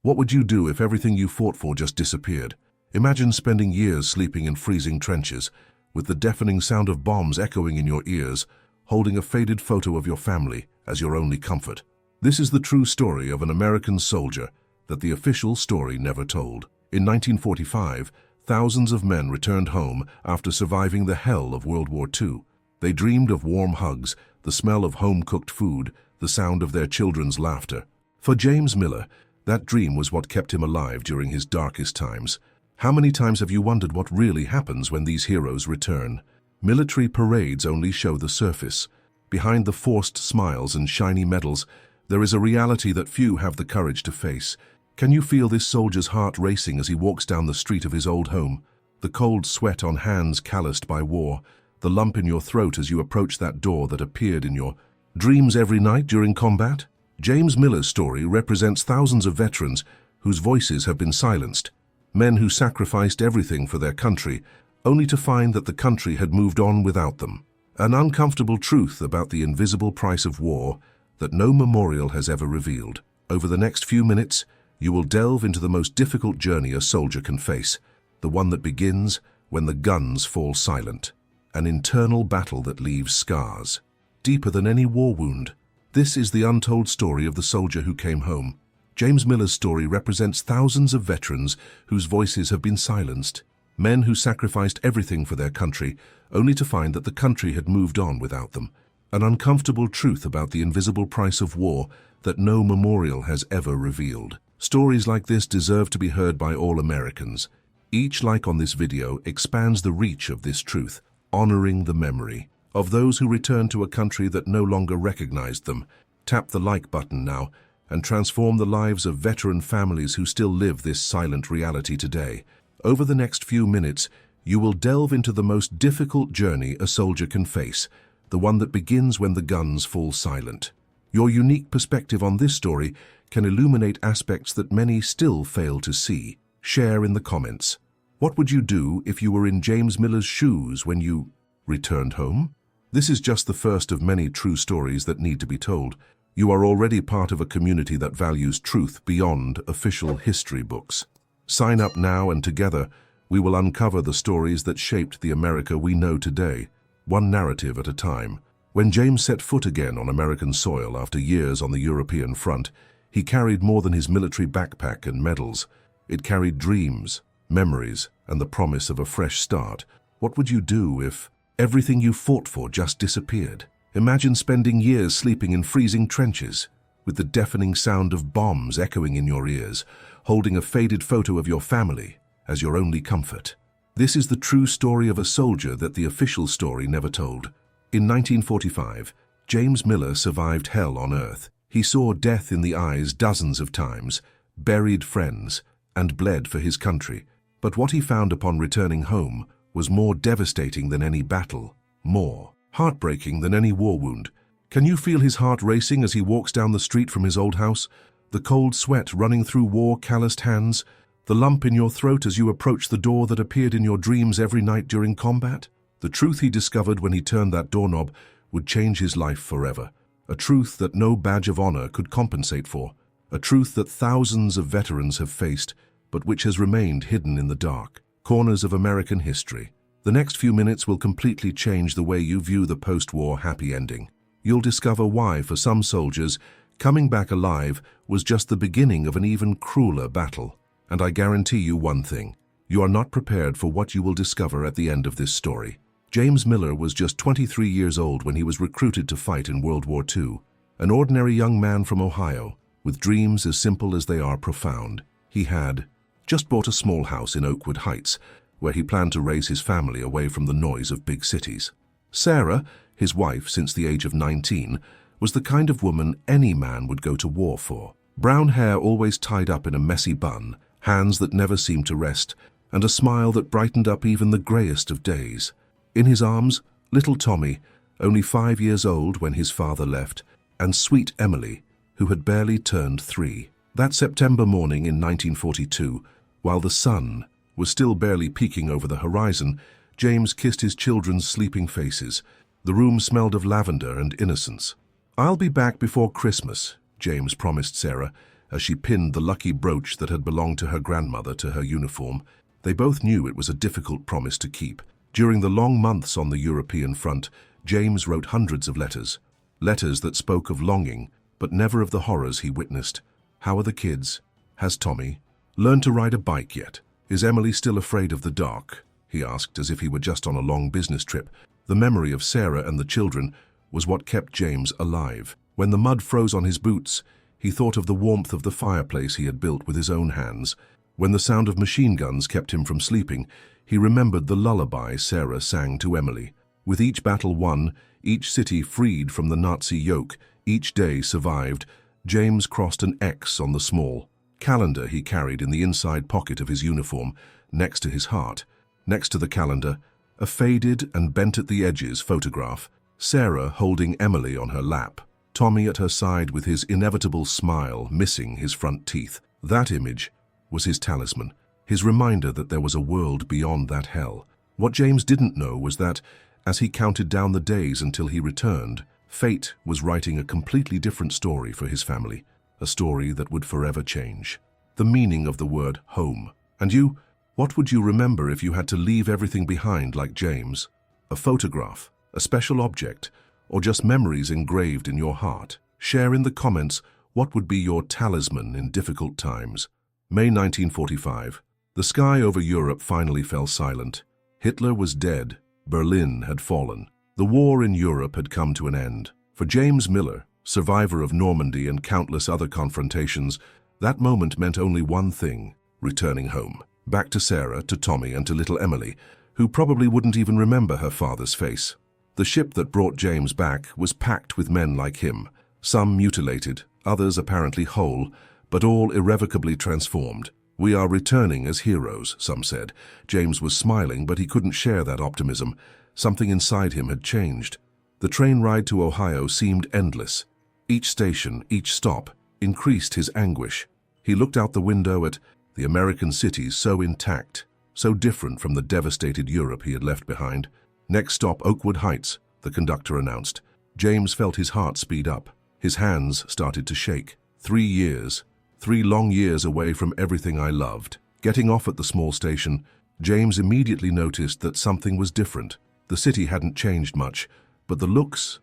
What would you do if everything you fought for just disappeared? Imagine spending years sleeping in freezing trenches, with the deafening sound of bombs echoing in your ears, holding a faded photo of your family as your only comfort. This is the true story of an American soldier that the official story never told. In 1945, thousands of men returned home after surviving the hell of World War II. They dreamed of warm hugs, the smell of home-cooked food, the sound of their children's laughter. For James Miller, that dream was what kept him alive during his darkest times. How many times have you wondered what really happens when these heroes return? Military parades only show the surface. Behind the forced smiles and shiny medals, there is a reality that few have the courage to face. Can you feel this soldier's heart racing as he walks down the street of his old home? The cold sweat on hands calloused by war, the lump in your throat as you approach that door that appeared in your dreams every night during combat? James Miller's story represents thousands of veterans whose voices have been silenced. Men who sacrificed everything for their country, only to find that the country had moved on without them. An uncomfortable truth about the invisible price of war that no memorial has ever revealed. Over the next few minutes, you will delve into the most difficult journey a soldier can face, the one that begins when the guns fall silent. An internal battle that leaves scars, deeper than any war wound. This is the untold story of the soldier who came home. James Miller's story represents thousands of veterans whose voices have been silenced. Men who sacrificed everything for their country, only to find that the country had moved on without them. An uncomfortable truth about the invisible price of war that no memorial has ever revealed. Stories like this deserve to be heard by all Americans. Each like on this video expands the reach of this truth, honoring the memory of those who returned to a country that no longer recognized them. Tap the like button now and transform the lives of veteran families who still live this silent reality today. Over the next few minutes, you will delve into the most difficult journey a soldier can face, the one that begins when the guns fall silent. Your unique perspective on this story can illuminate aspects that many still fail to see. Share in the comments. What would you do if you were in James Miller's shoes when you returned home? This is just the first of many true stories that need to be told. You are already part of a community that values truth beyond official history books. Sign up now and together, we will uncover the stories that shaped the America we know today, one narrative at a time. When James set foot again on American soil after years on the European front, he carried more than his military backpack and medals. It carried dreams, memories, and the promise of a fresh start. What would you do if everything you fought for just disappeared? Imagine spending years sleeping in freezing trenches, with the deafening sound of bombs echoing in your ears, holding a faded photo of your family as your only comfort. This is the true story of a soldier that the official story never told. In 1945, James Miller survived hell on earth. He saw death in the eyes dozens of times, buried friends, and bled for his country. But what he found upon returning home was more devastating than any battle, more heartbreaking than any war wound. Can you feel his heart racing as he walks down the street from his old house? The cold sweat running through war-calloused hands? The lump in your throat as you approach the door that appeared in your dreams every night during combat? The truth he discovered when he turned that doorknob would change his life forever. A truth that no badge of honor could compensate for. A truth that thousands of veterans have faced, but which has remained hidden in the dark corners of American history. The next few minutes will completely change the way you view the post-war happy ending. You'll discover why, for some soldiers, coming back alive was just the beginning of an even crueler battle. And I guarantee you one thing, you are not prepared for what you will discover at the end of this story. James Miller was just 23 years old when he was recruited to fight in World War II. An ordinary young man from Ohio, with dreams as simple as they are profound. He had just bought a small house in Oakwood Heights, where he planned to raise his family away from the noise of big cities. Sarah, his wife since the age of 19, was the kind of woman any man would go to war for. Brown hair always tied up in a messy bun, hands that never seemed to rest, and a smile that brightened up even the greyest of days. In his arms, little Tommy, only 5 years old when his father left, and sweet Emily, who had barely turned 3. That September morning in 1942, while the sun was still barely peeking over the horizon, James kissed his children's sleeping faces. The room smelled of lavender and innocence. "I'll be back before Christmas," James promised Sarah, as she pinned the lucky brooch that had belonged to her grandmother to her uniform. They both knew it was a difficult promise to keep. During the long months on the European front, James wrote hundreds of letters. Letters that spoke of longing, but never of the horrors he witnessed. How are the kids? Has Tommy learned to ride a bike yet? Is Emily still afraid of the dark? He asked, as if he were just on a long business trip. The memory of Sarah and the children was what kept James alive. When the mud froze on his boots, he thought of the warmth of the fireplace he had built with his own hands. When the sound of machine guns kept him from sleeping, he remembered the lullaby Sarah sang to Emily. With each battle won, each city freed from the Nazi yoke, each day survived, James crossed an X on the small calendar he carried in the inside pocket of his uniform, next to his heart. Next to the calendar, a faded and bent at the edges photograph, Sarah holding Emily on her lap, Tommy at her side with his inevitable smile missing his front teeth. That image was his talisman, his reminder that there was a world beyond that hell. What James didn't know was that, as he counted down the days until he returned, fate was writing a completely different story for his family, a story that would forever change. The meaning of the word home. And you, what would you remember if you had to leave everything behind like James? A photograph, a special object, or just memories engraved in your heart? Share in the comments what would be your talisman in difficult times. May 1945. The sky over Europe finally fell silent. Hitler was dead. Berlin had fallen. The war in Europe had come to an end. For James Miller, survivor of Normandy and countless other confrontations, that moment meant only one thing: returning home. Back to Sarah, to Tommy, and to little Emily, who probably wouldn't even remember her father's face. The ship that brought James back was packed with men like him, some mutilated, others apparently whole, but all irrevocably transformed. We are returning as heroes, some said. James was smiling, but he couldn't share that optimism. Something inside him had changed. The train ride to Ohio seemed endless. Each station, each stop, increased his anguish. He looked out the window at the American cities so intact, so different from the devastated Europe he had left behind. Next stop, Oakwood Heights, the conductor announced. James felt his heart speed up. His hands started to shake. 3 years. 3 long years away from everything I loved. Getting off at the small station, James immediately noticed that something was different. The city hadn't changed much, but the looks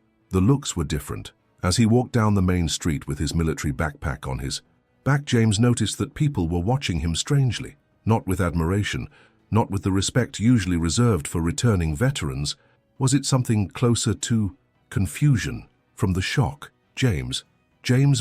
were different. As he walked down the main street with his military backpack on his back, James noticed that people were watching him strangely, not with admiration, not with the respect usually reserved for returning veterans. Was it something closer to confusion from the shock? James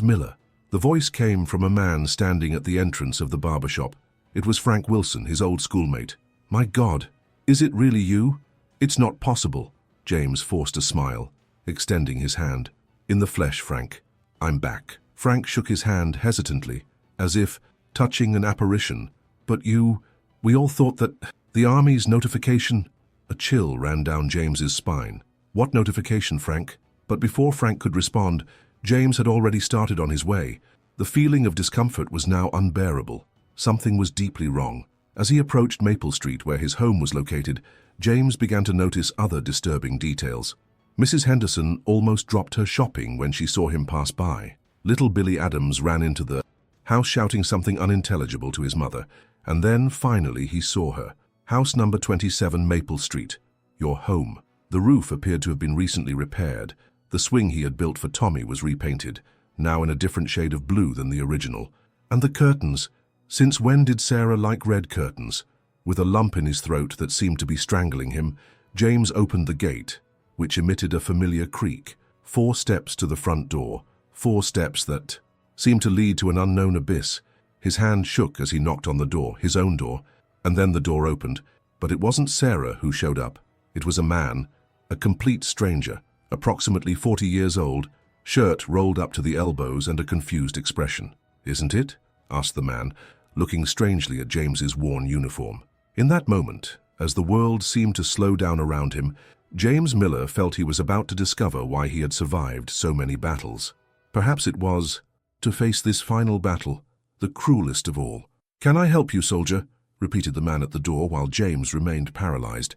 Miller. The voice came from a man standing at the entrance of the barber shop. It was Frank Wilson, his old schoolmate. "My God, is it really you?" "It's not possible." James forced a smile, extending his hand. "In the flesh, Frank. I'm back." Frank shook his hand hesitantly, as if touching an apparition. "But we all thought that the Army's notification..." A chill ran down James's spine. "What notification, Frank?" But before Frank could respond, James had already started on his way. The feeling of discomfort was now unbearable. Something was deeply wrong. As he approached Maple Street, where his home was located, James began to notice other disturbing details. Mrs. Henderson almost dropped her shopping when she saw him pass by. Little Billy Adams ran into the house shouting something unintelligible to his mother, and then, finally, he saw her. House number 27 Maple Street. Your home. The roof appeared to have been recently repaired. The swing he had built for Tommy was repainted, now in a different shade of blue than the original. And the curtains. Since when did Sarah like red curtains? With a lump in his throat that seemed to be strangling him, James opened the gate, which emitted a familiar creak. 4 steps to the front door, 4 steps that seemed to lead to an unknown abyss. His hand shook as he knocked on the door, his own door, and then the door opened. But it wasn't Sarah who showed up. It was a man, a complete stranger, approximately 40 years old, shirt rolled up to the elbows and a confused expression. "Isn't it?" asked the man, looking strangely at James's worn uniform. In that moment, as the world seemed to slow down around him, James Miller felt he was about to discover why he had survived so many battles. Perhaps it was to face this final battle, the cruelest of all. "Can I help you, soldier?" repeated the man at the door while James remained paralyzed.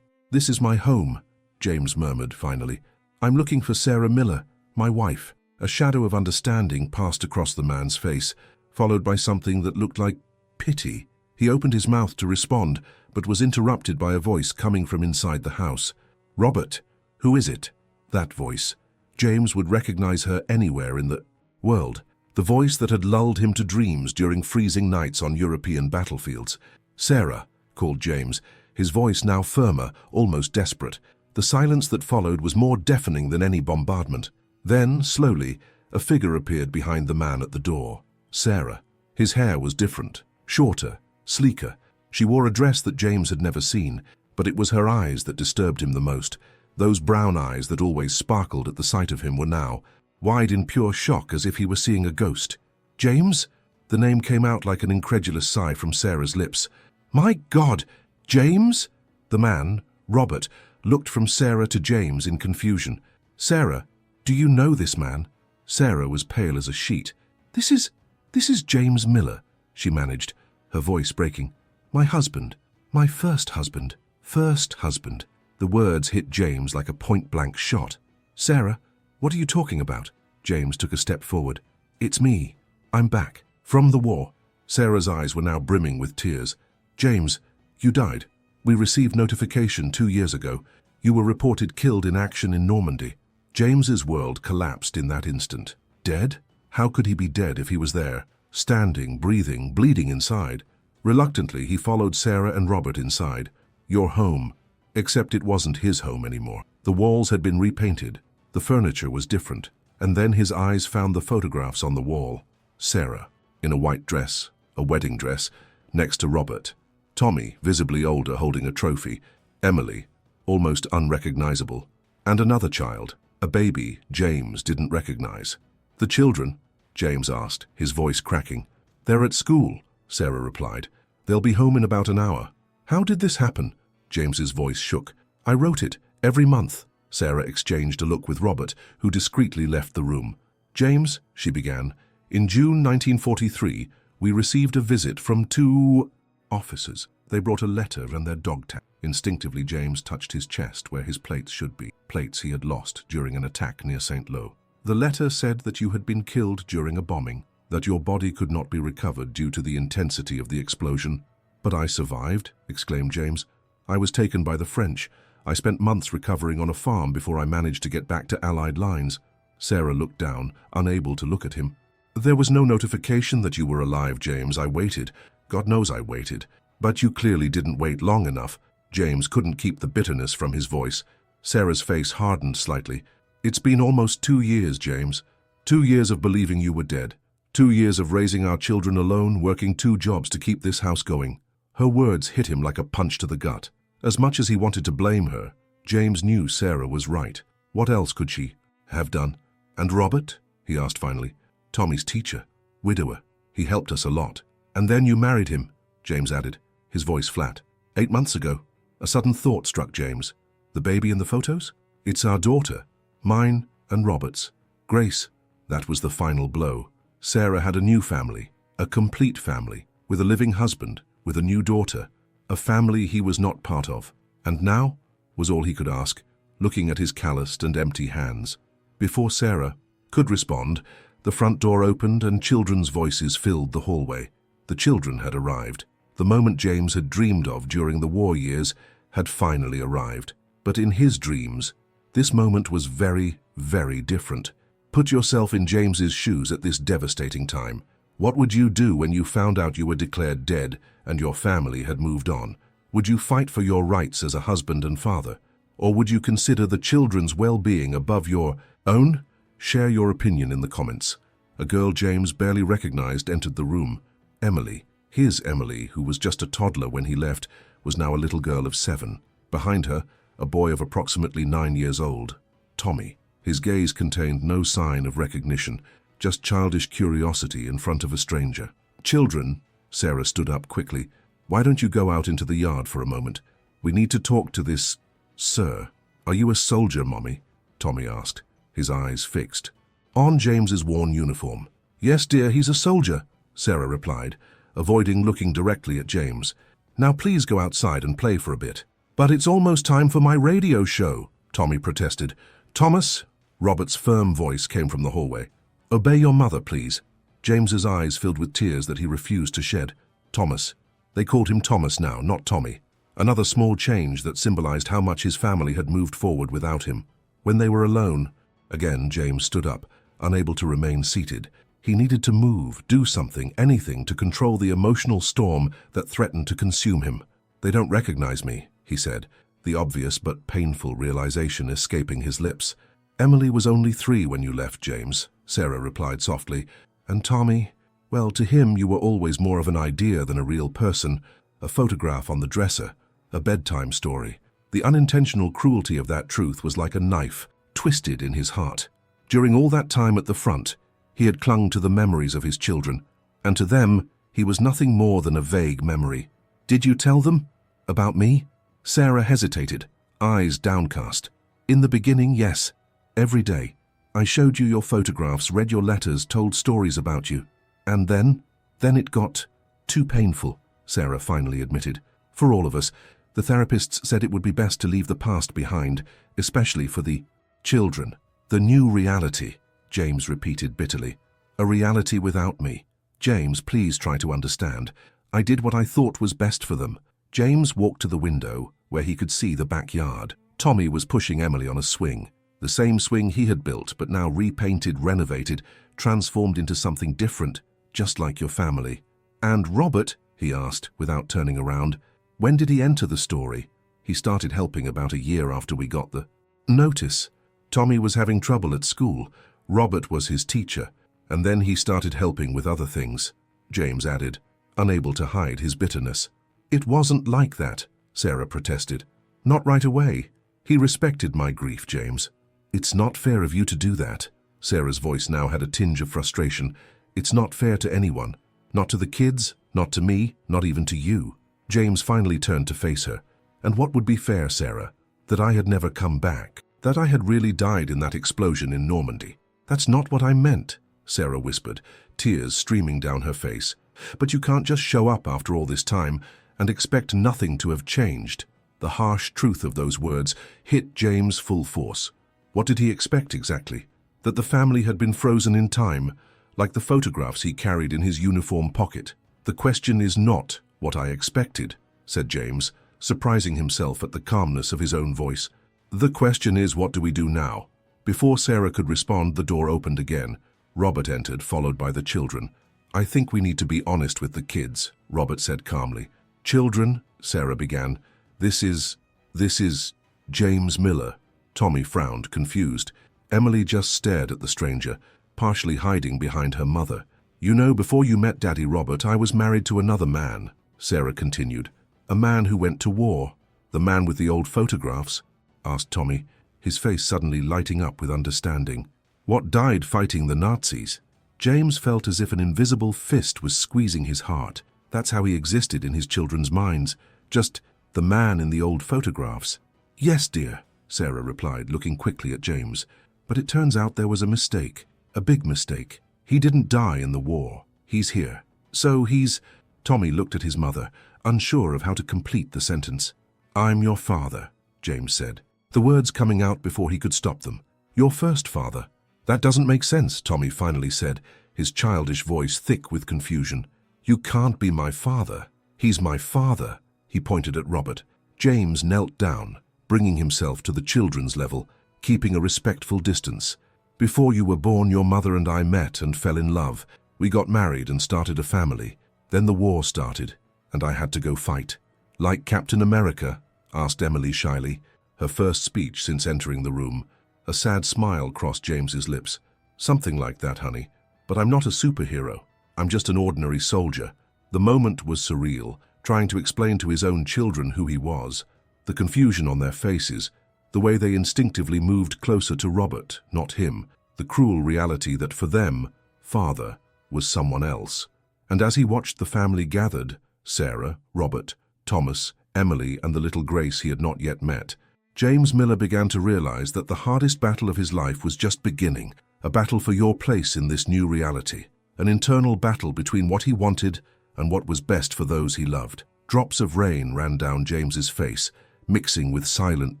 This is my home," James murmured finally. "I'm looking for Sarah Miller, my wife." A shadow of understanding passed across the man's face, followed by something that looked like pity. He opened his mouth to respond, but was interrupted by a voice coming from inside the house. "Robert, who is it?" That voice. James would recognize her anywhere in the world. The voice that had lulled him to dreams during freezing nights on European battlefields. "Sarah," called James, his voice now firmer, almost desperate. The silence that followed was more deafening than any bombardment. Then, slowly, a figure appeared behind the man at the door. Sarah. His hair was different, shorter, sleeker. She wore a dress that James had never seen, but it was her eyes that disturbed him the most. Those brown eyes that always sparkled at the sight of him were now wide in pure shock, as if he were seeing a ghost. "James?" The name came out like an incredulous sigh from Sarah's lips. "My God! James?" The man, Robert, looked from Sarah to James in confusion. "Sarah, do you know this man?" Sarah was pale as a sheet. This is James Miller," she managed, her voice breaking. "My husband. My first husband. First husband." The words hit James like a point-blank shot. "Sarah, what are you talking about?" James took a step forward. "It's me. I'm back. From the war." Sarah's eyes were now brimming with tears. "James, you died. We received notification 2 years ago. You were reported killed in action in Normandy." James's world collapsed in that instant. Dead? How could he be dead if he was there, standing, breathing, bleeding inside? Reluctantly, he followed Sarah and Robert inside. "Your home." Except it wasn't his home anymore. The walls had been repainted. The furniture was different. And then his eyes found the photographs on the wall. Sarah, in a white dress, a wedding dress, next to Robert. Tommy, visibly older, holding a trophy. Emily, almost unrecognizable. And another child, a baby James didn't recognize. "The children?" James asked, his voice cracking. "They're at school," Sarah replied. "They'll be home in about an hour." "How did this happen?" James's voice shook. "I wrote it, every month." Sarah exchanged a look with Robert, who discreetly left the room. "James," she began, "in June 1943, we received a visit from 2 officers. They brought a letter and their dog tag." Instinctively, James touched his chest where his plates should be, plates he had lost during an attack near St. Lo. "The letter said that you had been killed during a bombing, that your body could not be recovered due to the intensity of the explosion." "But I survived," exclaimed James. "I was taken by the French. I spent months recovering on a farm before I managed to get back to Allied lines." Sarah looked down, unable to look at him. "There was no notification that you were alive, James. I waited. God knows I waited. But you clearly didn't wait long enough." James couldn't keep the bitterness from his voice. Sarah's face hardened slightly. "It's been almost 2 years, James. 2 years of believing you were dead. 2 years of raising our children alone, working 2 jobs to keep this house going." Her words hit him like a punch to the gut. As much as he wanted to blame her, James knew Sarah was right. What else could she have done? "And Robert?" he asked finally. "Tommy's teacher, widower. He helped us a lot." "And then you married him," James added, his voice flat. 8 months ago." A sudden thought struck James. "The baby in the photos? It's our daughter. Mine and Robert's. Grace." That was the final blow. Sarah had a new family, a complete family, with a living husband, with a new daughter, a family he was not part of. And now, was all he could ask, looking at his calloused and empty hands. Before Sarah could respond, the front door opened and children's voices filled the hallway. The children had arrived. The moment James had dreamed of during the war years had finally arrived. But in his dreams, this moment was very, very different. Put yourself in James's shoes at this devastating time. What would you do when you found out you were declared dead and your family had moved on? Would you fight for your rights as a husband and father? Or would you consider the children's well-being above your own? Share your opinion in the comments. A girl James barely recognized entered the room. Emily. His Emily, who was just a toddler when he left, was now a little girl of 7. Behind her, a boy of approximately 9 years old. Tommy. His gaze contained no sign of recognition, just childish curiosity in front of a stranger. "Children," Sarah stood up quickly, "why don't you go out into the yard for a moment? We need to talk to this, sir." "Are you a soldier, Mommy?" Tommy asked, his eyes fixed on James's worn uniform. "Yes, dear, he's a soldier," Sarah replied, avoiding looking directly at James. "Now please go outside and play for a bit." "But it's almost time for my radio show," Tommy protested. "Thomas," Robert's firm voice came from the hallway. "Obey your mother, please." James's eyes filled with tears that he refused to shed. Thomas. They called him Thomas now, not Tommy. Another small change that symbolized how much his family had moved forward without him. When they were alone, again James stood up, unable to remain seated. He needed to move, do something, anything to control the emotional storm that threatened to consume him. "They don't recognize me," he said, the obvious but painful realization escaping his lips. "Emily was only 3 when you left, James," Sarah replied softly. "And Tommy, well, to him you were always more of an idea than a real person, a photograph on the dresser, a bedtime story." The unintentional cruelty of that truth was like a knife, twisted in his heart. During all that time at the front, he had clung to the memories of his children, and to them, he was nothing more than a vague memory. "Did you tell them? About me?" Sarah hesitated, eyes downcast. "In the beginning, yes. Every day. I showed you your photographs, read your letters, told stories about you. And then it got too painful," Sarah finally admitted. "For all of us. The therapists said it would be best to leave the past behind, especially for the children. The new reality," James repeated bitterly. "A reality without me. James, please try to understand. I did what I thought was best for them." James walked to the window, where he could see the backyard. Tommy was pushing Emily on a swing. The same swing he had built, but now repainted, renovated, transformed into something different, just like your family. "And Robert?" he asked, without turning around. "When did he enter the story?" "He started helping about a year after we got the notice. Tommy was having trouble at school. Robert was his teacher, and then he started helping with other things," James added, unable to hide his bitterness. "It wasn't like that," Sarah protested. "Not right away. He respected my grief, James." "It's not fair of you to do that." Sarah's voice now had a tinge of frustration. "It's not fair to anyone. Not to the kids, not to me, not even to you." James finally turned to face her. "And what would be fair, Sarah? That I had never come back? That I had really died in that explosion in Normandy?" "That's not what I meant," Sarah whispered, tears streaming down her face. "But you can't just show up after all this time and expect nothing to have changed." The harsh truth of those words hit James full force. What did he expect exactly? That the family had been frozen in time, like the photographs he carried in his uniform pocket. "The question is not what I expected," said James, surprising himself at the calmness of his own voice. "The question is, what do we do now?" Before Sarah could respond, the door opened again. Robert entered, followed by the children. "I think we need to be honest with the kids," Robert said calmly. "Children," Sarah began, This is James Miller." Tommy frowned, confused. Emily just stared at the stranger, partially hiding behind her mother. "You know, before you met Daddy Robert, I was married to another man," Sarah continued. "A man who went to war." "The man with the old photographs?" asked Tommy, his face suddenly lighting up with understanding. "What died fighting the Nazis?" James felt as if an invisible fist was squeezing his heart. That's how he existed in his children's minds. Just the man in the old photographs. "Yes, dear," Sarah replied, looking quickly at James. "But it turns out there was a mistake. A big mistake. He didn't die in the war. He's here. So he's—" Tommy looked at his mother, unsure of how to complete the sentence. "I'm your father," James said, the words coming out before he could stop them. "Your first father." "That doesn't make sense," Tommy finally said, his childish voice thick with confusion. "You can't be my father. He's my father." He pointed at Robert. James knelt down, bringing himself to the children's level, keeping a respectful distance. "Before you were born, your mother and I met and fell in love. We got married and started a family. Then the war started, and I had to go fight." "Like Captain America?" asked Emily shyly, her first speech since entering the room. A sad smile crossed James's lips. "Something like that, honey. But I'm not a superhero. I'm just an ordinary soldier." The moment was surreal, trying to explain to his own children who he was. The confusion on their faces, the way they instinctively moved closer to Robert, not him, the cruel reality that for them, father was someone else. And as he watched the family gathered, Sarah, Robert, Thomas, Emily, and the little Grace he had not yet met, James Miller began to realize that the hardest battle of his life was just beginning, a battle for your place in this new reality, an internal battle between what he wanted and what was best for those he loved. Drops of rain ran down James's face, mixing with silent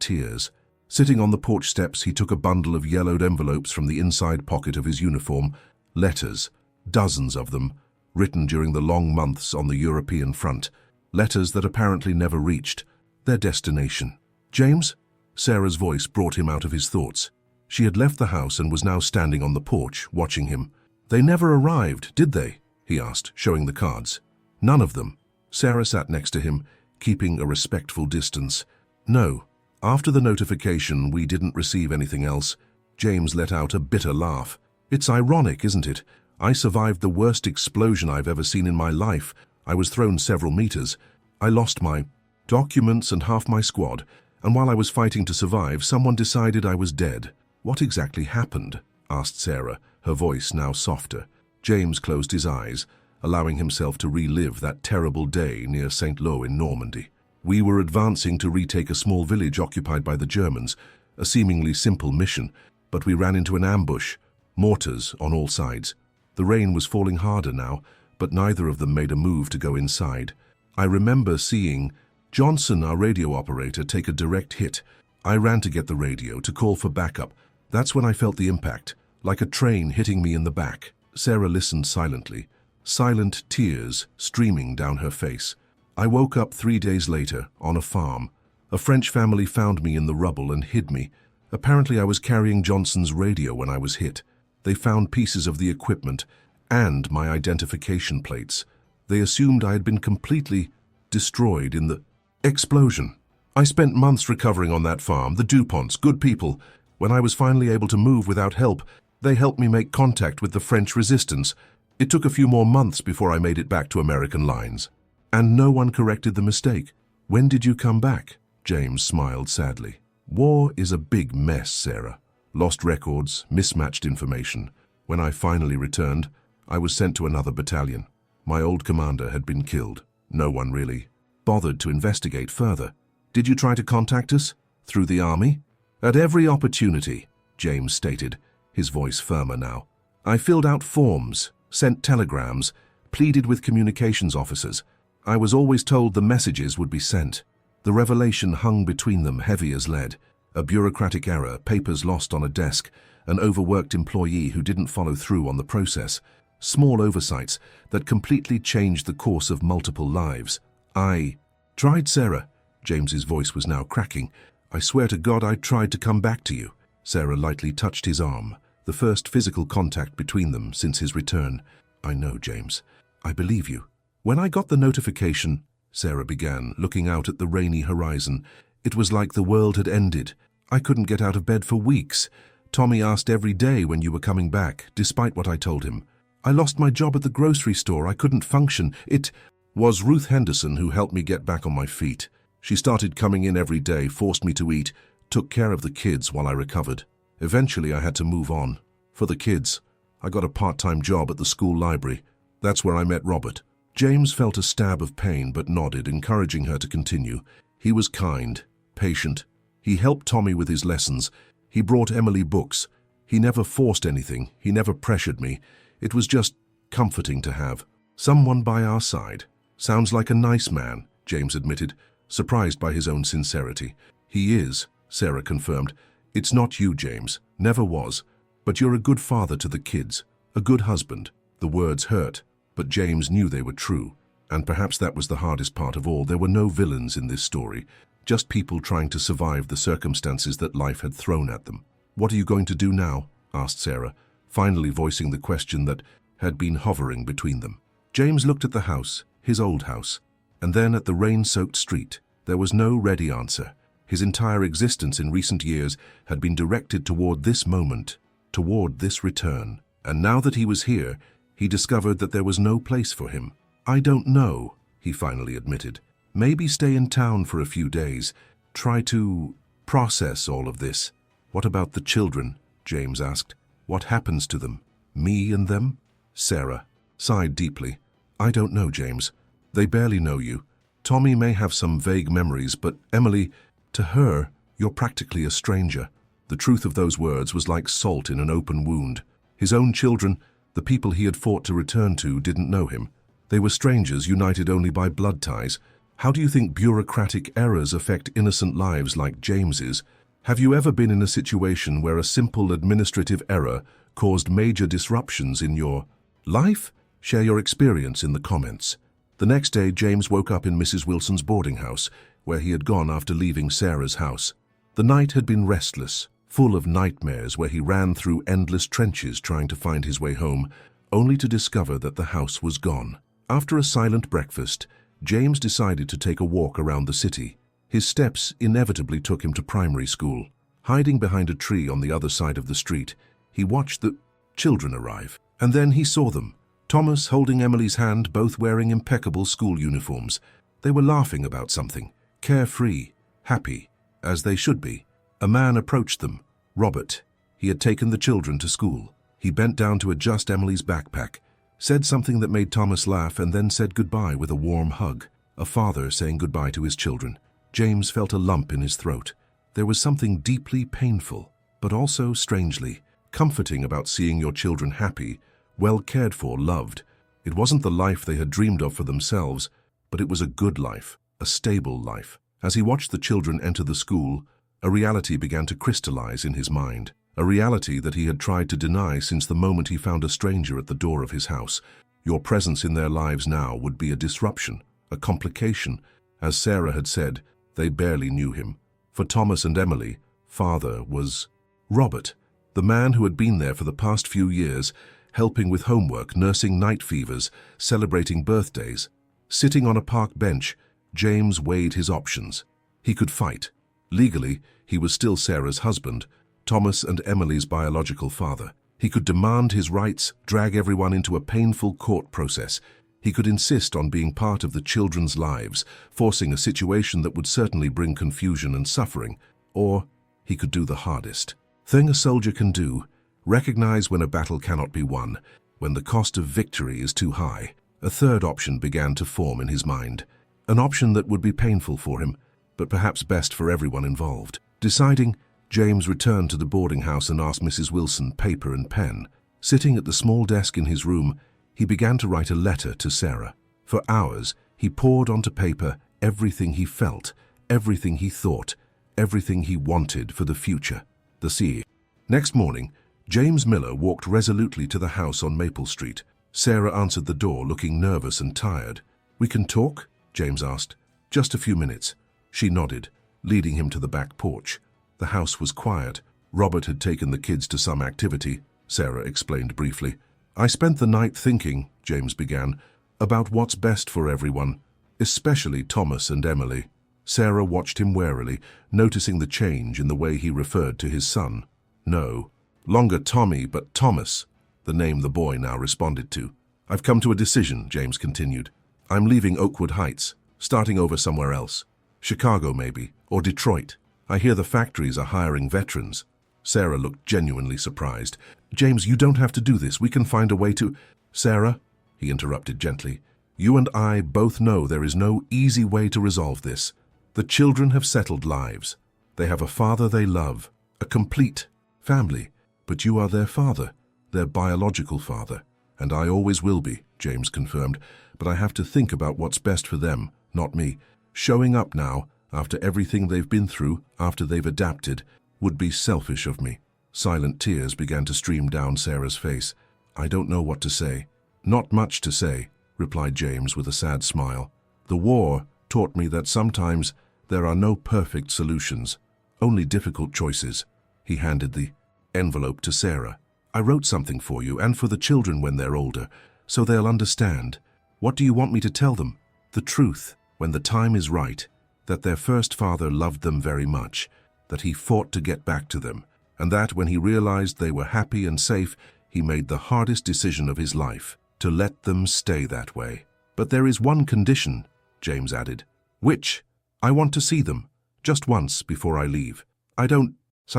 tears. Sitting on the porch steps, he took a bundle of yellowed envelopes from the inside pocket of his uniform. Letters, dozens of them, written during the long months on the European front. Letters that apparently never reached their destination. "James?" Sarah's voice brought him out of his thoughts. She had left the house and was now standing on the porch, watching him. "They never arrived, did they?" he asked, showing the cards. "None of them." Sarah sat next to him, keeping a respectful distance. "No. After the notification, we didn't receive anything else." James let out a bitter laugh. "It's ironic, isn't it? I survived the worst explosion I've ever seen in my life. I was thrown several meters. I lost my documents and half my squad, and while I was fighting to survive, someone decided I was dead." "What exactly happened?" asked Sarah, her voice now softer. James closed his eyes, allowing himself to relive that terrible day near St. Lo in Normandy. "We were advancing to retake a small village occupied by the Germans, a seemingly simple mission, but we ran into an ambush, mortars on all sides. The rain was falling harder now, but neither of them made a move to go inside. I remember seeing Johnson, our radio operator, take a direct hit. I ran to get the radio to call for backup. That's when I felt the impact, like a train hitting me in the back." Sarah listened silently, silent tears streaming down her face. "I woke up 3 days later, on a farm. A French family found me in the rubble and hid me. Apparently I was carrying Johnson's radio when I was hit. They found pieces of the equipment and my identification plates. They assumed I had been completely destroyed in the explosion. I spent months recovering on that farm, the DuPonts, good people. When I was finally able to move without help, they helped me make contact with the French resistance. It took a few more months before I made it back to American lines. And no one corrected the mistake. When did you come back?" James smiled sadly. "War is a big mess, Sarah. Lost records, mismatched information. When I finally returned, I was sent to another battalion. My old commander had been killed. No one really bothered to investigate further. Did you try to contact us? Through the army?" "At every opportunity," James stated, his voice firmer now. "I filled out forms, sent telegrams, pleaded with communications officers. I was always told the messages would be sent. The revelation hung between them, heavy as lead. A bureaucratic error, papers lost on a desk, an overworked employee who didn't follow through on the process. Small oversights that completely changed the course of multiple lives. I tried, Sarah." James's voice was now cracking. "I swear to God I tried to come back to you." Sarah lightly touched his arm, the first physical contact between them since his return. "I know, James. I believe you." "When I got the notification," Sarah began, looking out at the rainy horizon, "it was like the world had ended. I couldn't get out of bed for weeks. Tommy asked every day when you were coming back, despite what I told him. I lost my job at the grocery store. I couldn't function. It was Ruth Henderson who helped me get back on my feet. She started coming in every day, forced me to eat, took care of the kids while I recovered. Eventually I had to move on. For the kids, I got a part-time job at the school library. That's where I met Robert." James felt a stab of pain but nodded, encouraging her to continue. He was kind, patient. He helped Tommy with his lessons. He brought Emily books. He never forced anything. He never pressured me. It was just comforting to have someone by our side. "Sounds like a nice man," James admitted, surprised by his own sincerity. "He is," Sarah confirmed. "It's not you, James. Never was. But you're a good father to the kids. A good husband." The words hurt, but James knew they were true. And perhaps that was the hardest part of all. There were no villains in this story, just people trying to survive the circumstances that life had thrown at them. "What are you going to do now?" asked Sarah, finally voicing the question that had been hovering between them. James looked at the house, his old house, and then at the rain-soaked street. There was no ready answer. His entire existence in recent years had been directed toward this moment, toward this return. And now that he was here, he discovered that there was no place for him. "I don't know," he finally admitted. "Maybe stay in town for a few days. Try to process all of this." "What about the children?" James asked. "What happens to them? Me and them?" Sarah sighed deeply. "I don't know, James. They barely know you. Tommy may have some vague memories, but Emily, to her, you're practically a stranger." The truth of those words was like salt in an open wound. His own children, the people he had fought to return to, didn't know him. They were strangers united only by blood ties. How do you think bureaucratic errors affect innocent lives like James's? Have you ever been in a situation where a simple administrative error caused major disruptions in your life? Share your experience in the comments. The next day, James woke up in Mrs. Wilson's boarding house, where he had gone after leaving Sarah's house. The night had been restless, full of nightmares where he ran through endless trenches trying to find his way home, only to discover that the house was gone. After a silent breakfast, James decided to take a walk around the city. His steps inevitably took him to primary school. Hiding behind a tree on the other side of the street, he watched the children arrive. And then he saw them, Thomas holding Emily's hand, both wearing impeccable school uniforms. They were laughing about something, carefree, happy, as they should be. A man approached them, Robert. He had taken the children to school. He bent down to adjust Emily's backpack, said something that made Thomas laugh, and then said goodbye with a warm hug. A father saying goodbye to his children. James felt a lump in his throat. There was something deeply painful, but also strangely comforting about seeing your children happy, well cared for, loved. It wasn't the life they had dreamed of for themselves, but it was a good life, a stable life. As he watched the children enter the school, a reality began to crystallize in his mind, a reality that he had tried to deny since the moment he found a stranger at the door of his house. Your presence in their lives now would be a disruption, a complication. As Sarah had said, they barely knew him. For Thomas and Emily, father was Robert, the man who had been there for the past few years, helping with homework, nursing night fevers, celebrating birthdays. Sitting on a park bench, James weighed his options. He could fight. Legally, he was still Sarah's husband, Thomas and Emily's biological father. He could demand his rights, drag everyone into a painful court process. He could insist on being part of the children's lives, forcing a situation that would certainly bring confusion and suffering. Or he could do the hardest thing a soldier can do, recognize when a battle cannot be won, when the cost of victory is too high. A third option began to form in his mind, an option that would be painful for him, but perhaps best for everyone involved. Deciding, James returned to the boarding house and asked Mrs. Wilson paper and pen. Sitting at the small desk in his room, he began to write a letter to Sarah. For hours, he poured onto paper everything he felt, everything he thought, everything he wanted for the future. The sea. Next morning, James Miller walked resolutely to the house on Maple Street. Sarah answered the door, looking nervous and tired. "We can talk?" James asked. "Just a few minutes." She nodded, leading him to the back porch. The house was quiet. Robert had taken the kids to some activity, Sarah explained briefly. "I spent the night thinking," James began, "about what's best for everyone, especially Thomas and Emily." Sarah watched him warily, noticing the change in the way he referred to his son. "No longer Tommy, but Thomas," the name the boy now responded to. "I've come to a decision," James continued. "I'm leaving Oakwood Heights, starting over somewhere else. Chicago maybe, or Detroit. I hear the factories are hiring veterans." Sarah looked genuinely surprised. "James, you don't have to do this. We can find a way to—" "Sarah," he interrupted gently, "you and I both know there is no easy way to resolve this. The children have settled lives. They have a father they love, a complete family. But you are their father, their biological father. And I always will be," James confirmed. "But I have to think about what's best for them, not me. Showing up now, after everything they've been through, after they've adapted, would be selfish of me." Silent tears began to stream down Sarah's face. "I don't know what to say." "Not much to say," replied James with a sad smile. "The war taught me that sometimes there are no perfect solutions, only difficult choices." He handed the envelope to Sarah. "I wrote something for you and for the children when they're older, so they'll understand. What do you want me to tell them? The truth, when the time is right, that their first father loved them very much, that he fought to get back to them, and that when he realized they were happy and safe, he made the hardest decision of his life, to let them stay that way. But there is one condition," James added. "Which? I want to see them, just once before I leave. I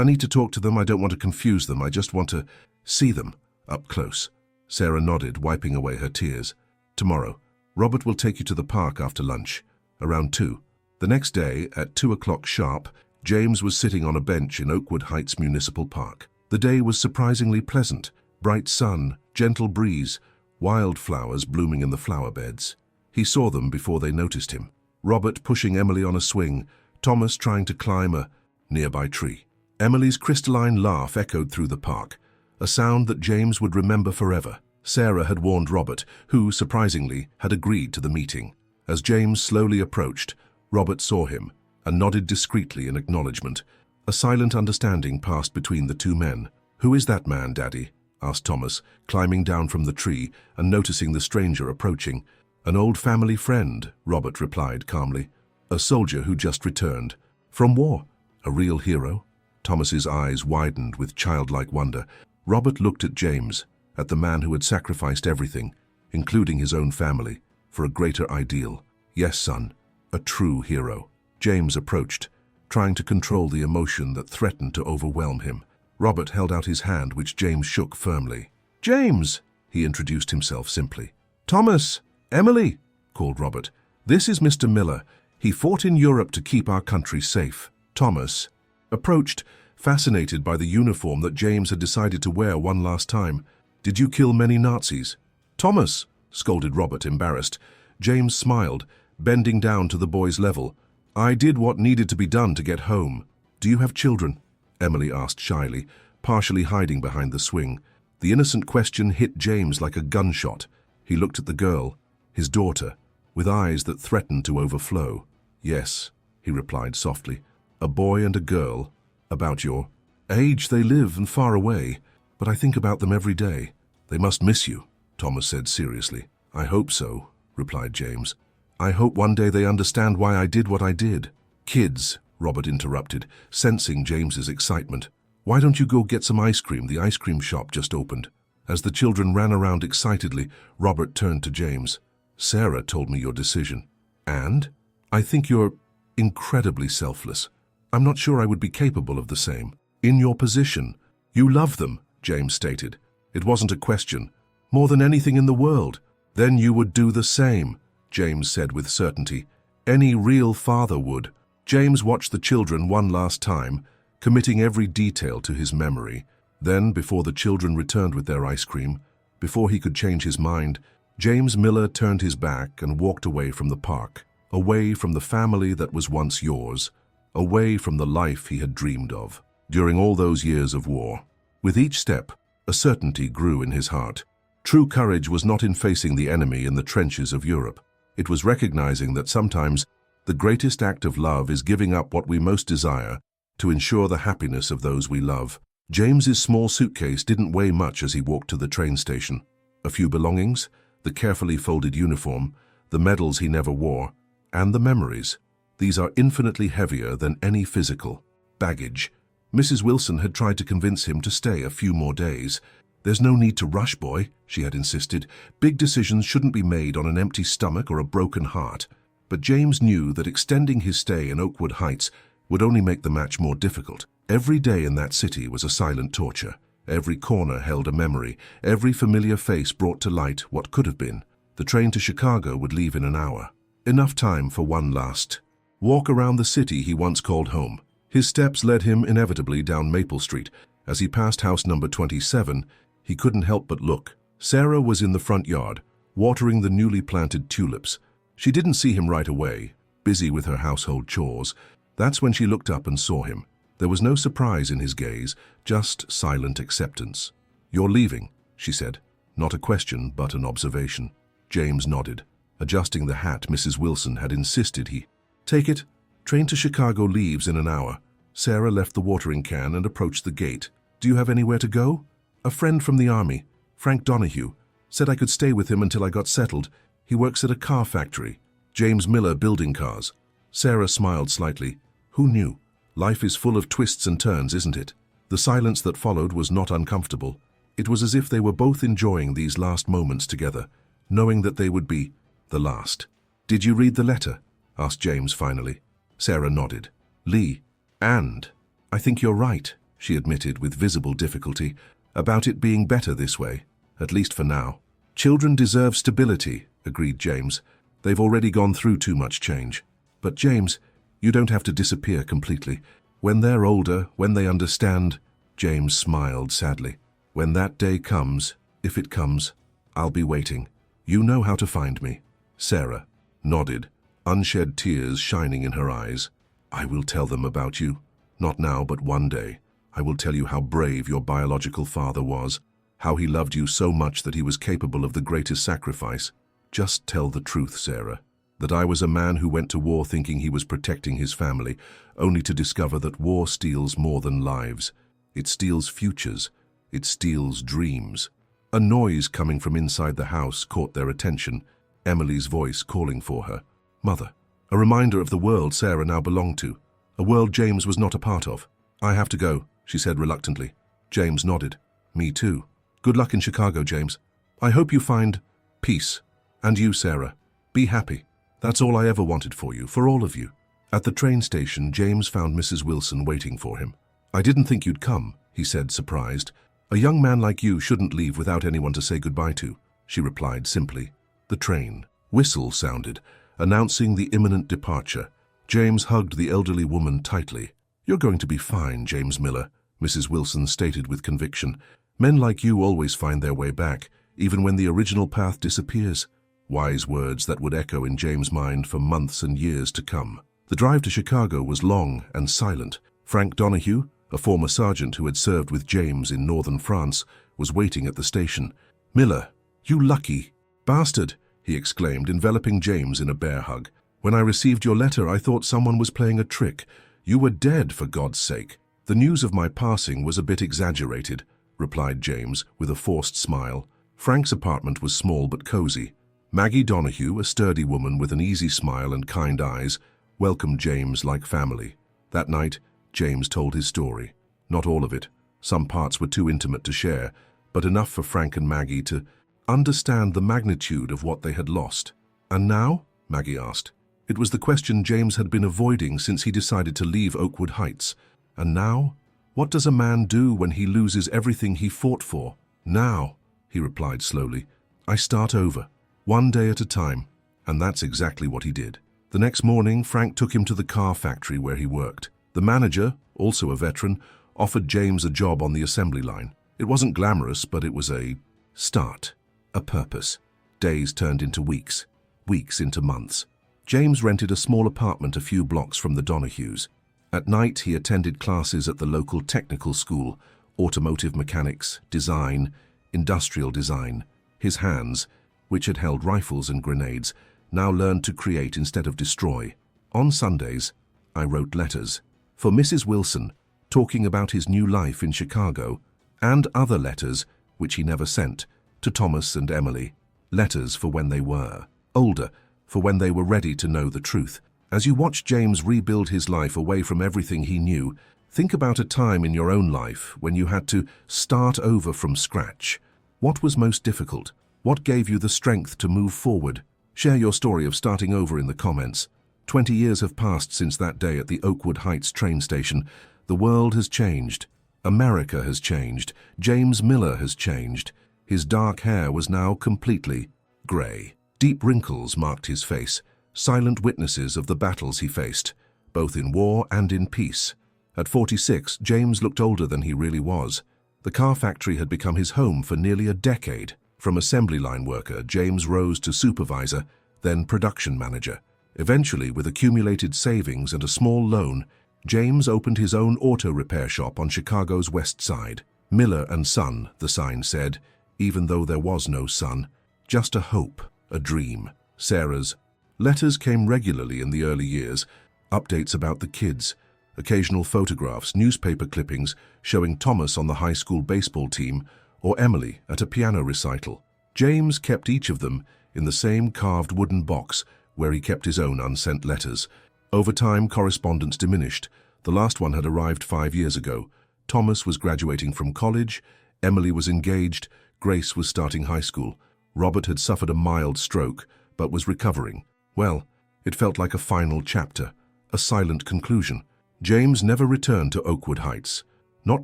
need to talk to them. I don't want to confuse them. I just want to see them, up close." Sarah nodded, wiping away her tears. "Tomorrow, Robert will take you to the park after lunch, around 2. The next day, at 2 o'clock sharp, James was sitting on a bench in Oakwood Heights Municipal Park. The day was surprisingly pleasant. Bright sun, gentle breeze, wildflowers blooming in the flower beds. He saw them before they noticed him. Robert pushing Emily on a swing, Thomas trying to climb a nearby tree. Emily's crystalline laugh echoed through the park, a sound that James would remember forever. Sarah had warned Robert, who, surprisingly, had agreed to the meeting. As James slowly approached, Robert saw him and nodded discreetly in acknowledgement. A silent understanding passed between the two men. "Who is that man, Daddy?" asked Thomas, climbing down from the tree and noticing the stranger approaching. "An old family friend," Robert replied calmly. "A soldier who just returned. From war. A real hero?" Thomas's eyes widened with childlike wonder. Robert looked at James, at the man who had sacrificed everything, including his own family, for a greater ideal. "Yes, son, a true hero." James approached, trying to control the emotion that threatened to overwhelm him. Robert held out his hand, which James shook firmly. "James," he introduced himself simply. "Thomas, Emily," called Robert. "This is Mr. Miller. He fought in Europe to keep our country safe." Thomas approached, fascinated by the uniform that James had decided to wear one last time. "Did you kill many Nazis?" "Thomas," scolded Robert, embarrassed. James smiled, bending down to the boy's level. "I did what needed to be done to get home." "Do you have children?" Emily asked shyly, partially hiding behind the swing. The innocent question hit James like a gunshot. He looked at the girl, his daughter, with eyes that threatened to overflow. "Yes," he replied softly. "A boy and a girl. About your age. They live and far away, but I think about them every day." "They must miss you," Thomas said seriously. "I hope so," replied James. "I hope one day they understand why I did what I did." "Kids," Robert interrupted, sensing James's excitement. "Why don't you go get some ice cream? The ice cream shop just opened." As the children ran around excitedly, Robert turned to James. "Sarah told me your decision. And? I think you're incredibly selfless. I'm not sure I would be capable of the same. In your position, you love them," James stated. "It wasn't a question. More than anything in the world. Then you would do the same," James said with certainty. "Any real father would." James watched the children one last time, committing every detail to his memory. Then, before the children returned with their ice cream, before he could change his mind, James Miller turned his back and walked away from the park, away from the family that was once yours, away from the life he had dreamed of. During all those years of war, with each step, a certainty grew in his heart. True courage was not in facing the enemy in the trenches of Europe. It was recognizing that sometimes the greatest act of love is giving up what we most desire to ensure the happiness of those we love. James's small suitcase didn't weigh much as he walked to the train station. A few belongings, the carefully folded uniform, the medals he never wore, and the memories. These are infinitely heavier than any physical baggage. Mrs. Wilson had tried to convince him to stay a few more days. "There's no need to rush, boy," she had insisted. "Big decisions shouldn't be made on an empty stomach or a broken heart." But James knew that extending his stay in Oakwood Heights would only make the match more difficult. Every day in that city was a silent torture. Every corner held a memory. Every familiar face brought to light what could have been. The train to Chicago would leave in an hour. Enough time for one last walk around the city he once called home. His steps led him inevitably down Maple Street. As he passed house number 27, he couldn't help but look. Sarah was in the front yard, watering the newly planted tulips. She didn't see him right away, busy with her household chores. That's when she looked up and saw him. There was no surprise in his gaze, just silent acceptance. "You're leaving," she said. Not a question, but an observation. James nodded, adjusting the hat Mrs. Wilson had insisted he take. It. Train to Chicago leaves in an hour. Sarah left the watering can and approached the gate. "Do you have anywhere to go?" "A friend from the army, Frank Donahue, said I could stay with him until I got settled. He works at a car factory. James Miller Building Cars." Sarah smiled slightly. Who knew? Life is full of twists and turns, isn't it? The silence that followed was not uncomfortable. It was as if they were both enjoying these last moments together, knowing that they would be the last. "Did you read the letter?" asked James finally. Sarah nodded. "Lee, and I think you're right," she admitted with visible difficulty, "about it being better this way, at least for now." "Children deserve stability," agreed James. "They've already gone through too much change. But James, you don't have to disappear completely. When they're older, when they understand," James smiled sadly. "When that day comes, if it comes, I'll be waiting. You know how to find me." Sarah nodded, unshed tears shining in her eyes. "I will tell them about you. Not now, but one day." I will tell you how brave your biological father was, how he loved you so much that he was capable of the greatest sacrifice. Just tell the truth, Sarah, that I was a man who went to war thinking he was protecting his family, only to discover that war steals more than lives. It steals futures. It steals dreams. A noise coming from inside the house caught their attention, Emily's voice calling for her. Mother. A reminder of the world Sarah now belonged to, a world James was not a part of. I have to go, she said reluctantly. James nodded. Me too. Good luck in Chicago, James. I hope you find peace. And you, Sarah. Be happy. That's all I ever wanted for you, for all of you. At the train station, James found Mrs. Wilson waiting for him. I didn't think you'd come, he said, surprised. A young man like you shouldn't leave without anyone to say goodbye to, she replied simply. The train whistle sounded, announcing the imminent departure. James hugged the elderly woman tightly. You're going to be fine, James Miller, Mrs. Wilson stated with conviction. Men like you always find their way back, even when the original path disappears. Wise words that would echo in James' mind for months and years to come. The drive to Chicago was long and silent. Frank Donahue, a former sergeant who had served with James in northern France, was waiting at the station. Miller, you lucky bastard, he exclaimed, enveloping James in a bear hug. When I received your letter, I thought someone was playing a trick. You were dead, for God's sake. The news of my passing was a bit exaggerated, replied James with a forced smile. Frank's apartment was small but cozy. Maggie Donahue, a sturdy woman with an easy smile and kind eyes, welcomed James like family. That night, James told his story. Not all of it. Some parts were too intimate to share, but enough for Frank and Maggie to understand the magnitude of what they had lost. And now? Maggie asked. It was the question James had been avoiding since he decided to leave Oakwood Heights. And now? What does a man do when he loses everything he fought for? Now, he replied slowly, I start over, one day at a time. And that's exactly what he did. The next morning, Frank took him to the car factory where he worked. The manager, also a veteran, offered James a job on the assembly line. It wasn't glamorous, but it was a start, a purpose. Days turned into weeks, weeks into months. James rented a small apartment a few blocks from the Donahues. At night, he attended classes at the local technical school, automotive mechanics, design, industrial design. His hands, which had held rifles and grenades, now learned to create instead of destroy. On Sundays, I wrote letters. For Mrs. Wilson, talking about his new life in Chicago, and other letters, which he never sent, to Thomas and Emily. Letters for when they were older, for when they were ready to know the truth. As you watch James rebuild his life away from everything he knew, think about a time in your own life when you had to start over from scratch. What was most difficult? What gave you the strength to move forward? Share your story of starting over in the comments. 20 years have passed since that day at the Oakwood Heights train station. The world has changed. America has changed. James Miller has changed. His dark hair was now completely grey. Deep wrinkles marked his face, silent witnesses of the battles he faced, both in war and in peace. At 46, James looked older than he really was. The car factory had become his home for nearly a decade. From assembly line worker, James rose to supervisor, then production manager. Eventually, with accumulated savings and a small loan, James opened his own auto repair shop on Chicago's west side. Miller and Son, the sign said, even though there was no son. Just a hope, a dream. Sarah's letters came regularly in the early years, updates about the kids, occasional photographs, newspaper clippings showing Thomas on the high school baseball team or Emily at a piano recital. James kept each of them in the same carved wooden box where he kept his own unsent letters. Over time, correspondence diminished. The last one had arrived 5 years ago. Thomas was graduating from college, Emily was engaged, Grace was starting high school. Robert had suffered a mild stroke, but was recovering. Well, it felt like a final chapter, a silent conclusion. James never returned to Oakwood Heights, not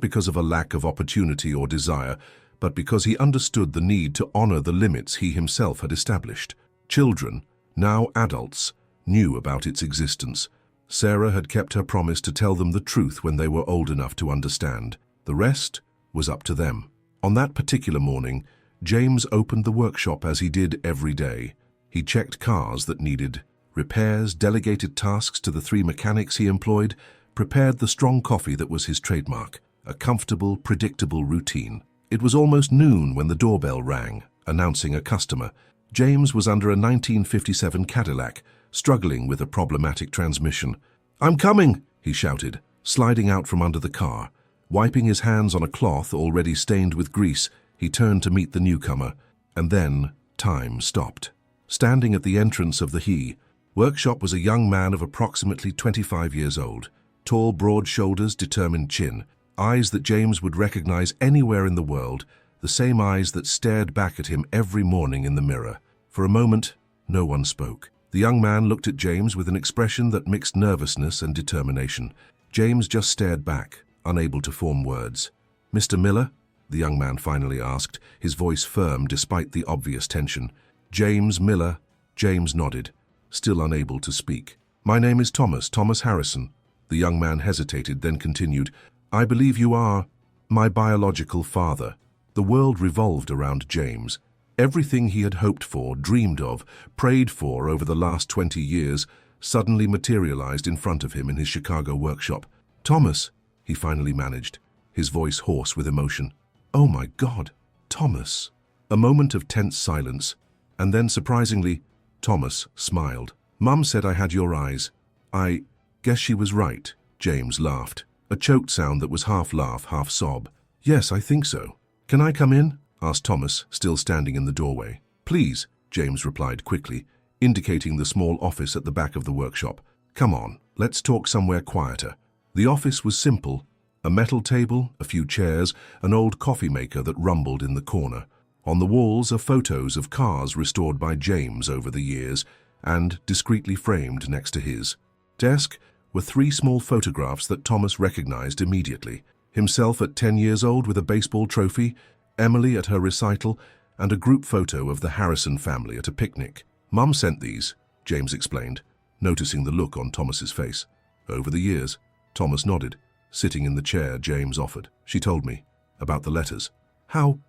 because of a lack of opportunity or desire, but because he understood the need to honor the limits he himself had established. Children, now adults, knew about its existence. Sarah had kept her promise to tell them the truth when they were old enough to understand. The rest was up to them. On that particular morning, James opened the workshop as he did every day. He checked cars that needed repairs, delegated tasks to the 3 mechanics he employed, prepared the strong coffee that was his trademark. a comfortable, predictable routine. It was almost noon when the doorbell rang, announcing a customer. James was under a 1957 Cadillac, struggling with a problematic transmission. "I'm coming!" he shouted, sliding out from under the car. Wiping his hands on a cloth already stained with grease, he turned to meet the newcomer, and then time stopped. Standing at the entrance of the workshop was a young man of approximately 25 years old. Tall, broad shoulders, determined chin, eyes that James would recognize anywhere in the world, the same eyes that stared back at him every morning in the mirror. For a moment, no one spoke. The young man looked at James with an expression that mixed nervousness and determination. James just stared back, unable to form words. "Mr. Miller?" the young man finally asked, his voice firm despite the obvious tension. "James Miller." James nodded, still unable to speak. "My name is Thomas Harrison." The young man hesitated, then continued, "I believe you are my biological father." The world revolved around James. Everything he had hoped for, dreamed of, prayed for over the last 20 years suddenly materialized in front of him in his Chicago workshop. "Thomas," he finally managed, his voice hoarse with emotion. "Oh my God, Thomas." A moment of tense silence, and then surprisingly, Thomas smiled. "Mum said I had your eyes. I guess she was right." James laughed, a choked sound that was half laugh, half sob. "Yes, I think so." "Can I come in?" asked Thomas, still standing in the doorway. "Please," James replied quickly, indicating the small office at the back of the workshop. "Come on, let's talk somewhere quieter." The office was simple: a metal table, a few chairs, an old coffee maker that rumbled in the corner. On the walls are photos of cars restored by James over the years, and discreetly framed next to his desk were 3 small photographs that Thomas recognized immediately. Himself at 10 years old with a baseball trophy, Emily at her recital, and a group photo of the Harrison family at a picnic. "Mum sent these," James explained, noticing the look on Thomas's face. "Over the years," Thomas nodded, sitting in the chair James offered. "She told me about the letters." How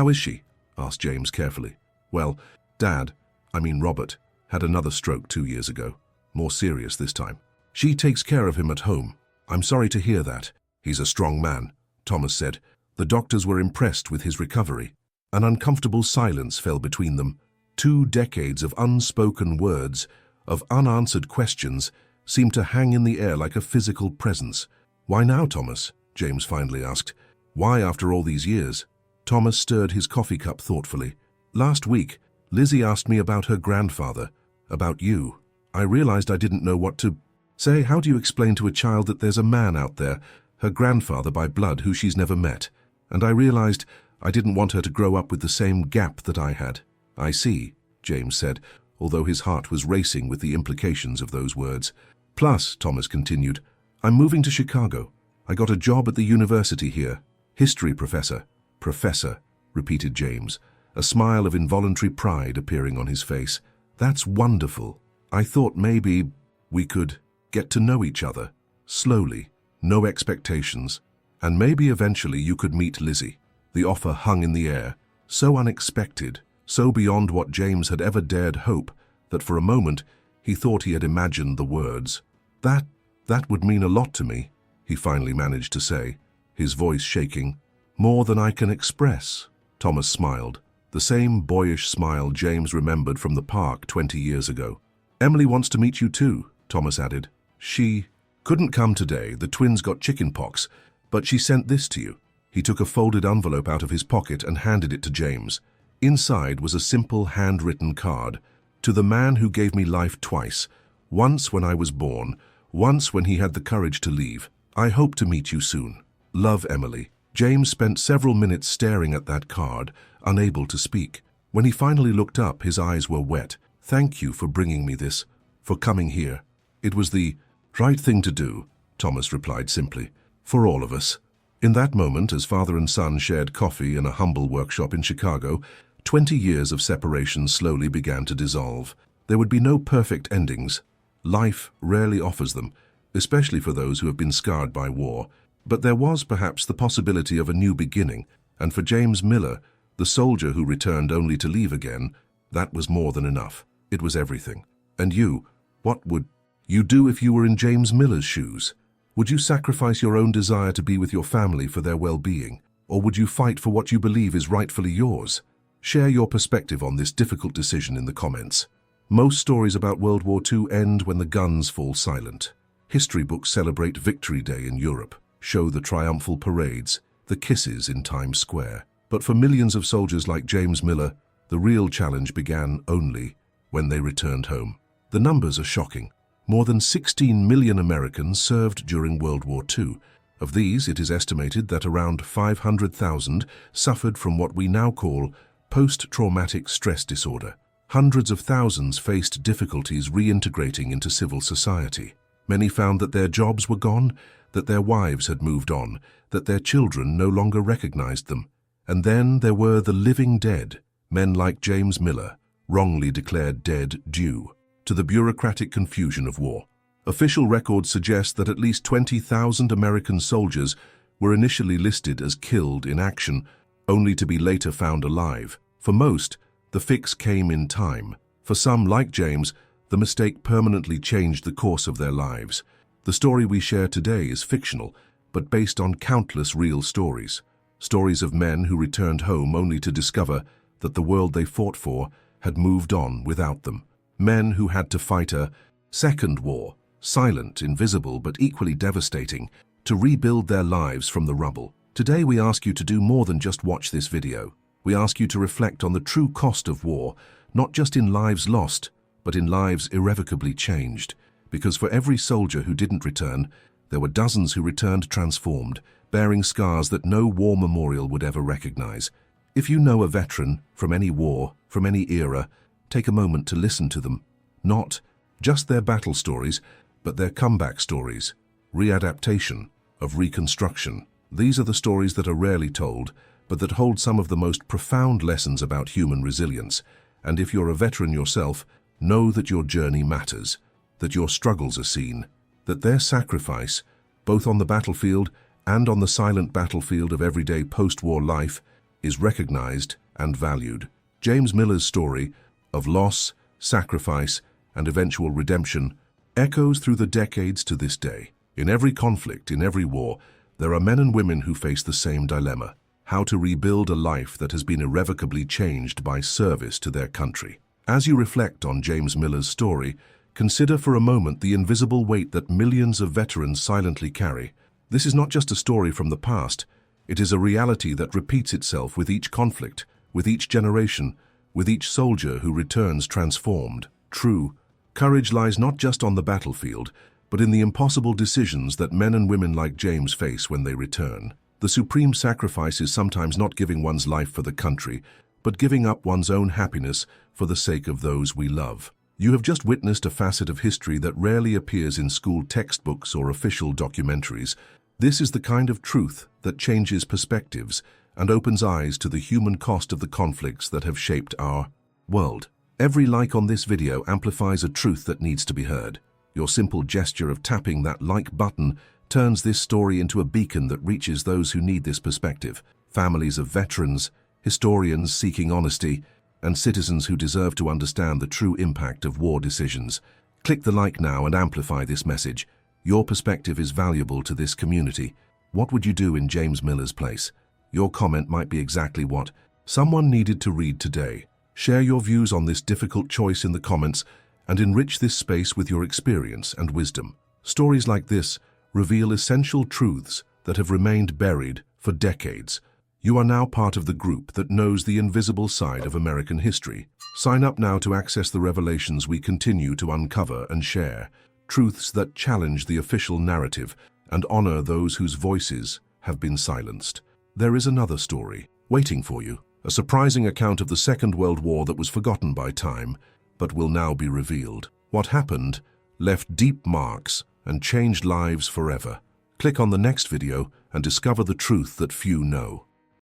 is she?" asked James carefully. "Well, Robert, had another stroke 2 years ago, more serious this time. She takes care of him at home." "I'm sorry to hear that. He's a strong man," Thomas said. The doctors were impressed with his recovery. An uncomfortable silence fell between them. 2 decades of unspoken words, of unanswered questions, seemed to hang in the air like a physical presence. "Why now, Thomas?" James finally asked. "Why after all these years?" Thomas stirred his coffee cup thoughtfully. "Last week, Lizzie asked me about her grandfather, about you. I realized I didn't know what to say. How do you explain to a child that there's a man out there, her grandfather by blood, who she's never met? And I realized I didn't want her to grow up with the same gap that I had." "I see," James said, although his heart was racing with the implications of those words. "Plus," Thomas continued, "I'm moving to Chicago. I got a job at the university here. History professor." "Professor," repeated James, a smile of involuntary pride appearing on his face. "That's wonderful. I thought maybe we could get to know each other, slowly, no expectations, and maybe eventually you could meet Lizzie." The offer hung in the air, so unexpected, so beyond what James had ever dared hope, that for a moment he thought he had imagined the words. That would mean a lot to me," he finally managed to say, his voice shaking. "More than I can express." Thomas smiled, the same boyish smile James remembered from the park 20 years ago. "Emily wants to meet you too," Thomas added. "She couldn't come today, the twins got chicken pox, but she sent this to you." He took a folded envelope out of his pocket and handed it to James. Inside was a simple handwritten card. "To the man who gave me life twice, once when I was born, once when he had the courage to leave. I hope to meet you soon. Love, Emily." James spent several minutes staring at that card, unable to speak. When he finally looked up, his eyes were wet. "Thank you for bringing me this, for coming here. It was the right thing to do," Thomas replied simply. "For all of us." In that moment, as father and son shared coffee in a humble workshop in Chicago, 20 years of separation slowly began to dissolve. There would be no perfect endings. Life rarely offers them, especially for those who have been scarred by war. But there was perhaps the possibility of a new beginning, and for James Miller, the soldier who returned only to leave again, that was more than enough. It was everything. "And you, what would you do if you were in James Miller's shoes?" Would you sacrifice your own desire to be with your family for their well-being? Or would you fight for what you believe is rightfully yours? Share your perspective on this difficult decision in the comments. Most stories about World War II end when the guns fall silent. History books celebrate Victory Day in Europe, show the triumphal parades, the kisses in Times Square. But for millions of soldiers like James Miller, the real challenge began only when they returned home. The numbers are shocking. More than 16 million Americans served during World War II. Of these, it is estimated that around 500,000 suffered from what we now call post-traumatic stress disorder. Hundreds of thousands faced difficulties reintegrating into civil society. Many found that their jobs were gone, that their wives had moved on, that their children no longer recognized them. And then there were the living dead, men like James Miller, wrongly declared dead due to the bureaucratic confusion of war. Official records suggest that at least 20,000 American soldiers were initially listed as killed in action, only to be later found alive. For most, the fix came in time. For some, like James, the mistake permanently changed the course of their lives. The story we share today is fictional, but based on countless real stories. Stories of men who returned home only to discover that the world they fought for had moved on without them. Men who had to fight a second war, silent, invisible, but equally devastating, to rebuild their lives from the rubble. Today we ask you to do more than just watch this video. We ask you to reflect on the true cost of war, not just in lives lost, but in lives irrevocably changed. Because for every soldier who didn't return, there were dozens who returned transformed, bearing scars that no war memorial would ever recognize. If you know a veteran from any war, from any era, take a moment to listen to them. Not just their battle stories, but their comeback stories, readaptation, of reconstruction. These are the stories that are rarely told, but that hold some of the most profound lessons about human resilience. And if you're a veteran yourself, know that your journey matters, that your struggles are seen, that their sacrifice, both on the battlefield and on the silent battlefield of everyday post-war life, is recognized and valued. James Miller's story of loss, sacrifice, and eventual redemption echoes through the decades to this day. In every conflict, in every war, there are men and women who face the same dilemma: how to rebuild a life that has been irrevocably changed by service to their country. As you reflect on James Miller's story, consider for a moment the invisible weight that millions of veterans silently carry. This is not just a story from the past, it is a reality that repeats itself with each conflict, with each generation, with each soldier who returns transformed. True, courage lies not just on the battlefield, but in the impossible decisions that men and women like James face when they return. The supreme sacrifice is sometimes not giving one's life for the country, but giving up one's own happiness for the sake of those we love. You have just witnessed a facet of history that rarely appears in school textbooks or official documentaries. This is the kind of truth that changes perspectives and opens eyes to the human cost of the conflicts that have shaped our world. Every like on this video amplifies a truth that needs to be heard. Your simple gesture of tapping that like button turns this story into a beacon that reaches those who need this perspective. Families of veterans, historians seeking honesty, and citizens who deserve to understand the true impact of war decisions. Click the like now and amplify this message. Your perspective is valuable to this community. What would you do in James Miller's place? Your comment might be exactly what someone needed to read today. Share your views on this difficult choice in the comments and enrich this space with your experience and wisdom. Stories like this reveal essential truths that have remained buried for decades. You are now part of the group that knows the invisible side of American history. Sign up now to access the revelations we continue to uncover and share, truths that challenge the official narrative and honor those whose voices have been silenced. There is another story waiting for you, a surprising account of the Second World War that was forgotten by time, but will now be revealed. What happened left deep marks and changed lives forever. Click on the next video and discover the truth that few know.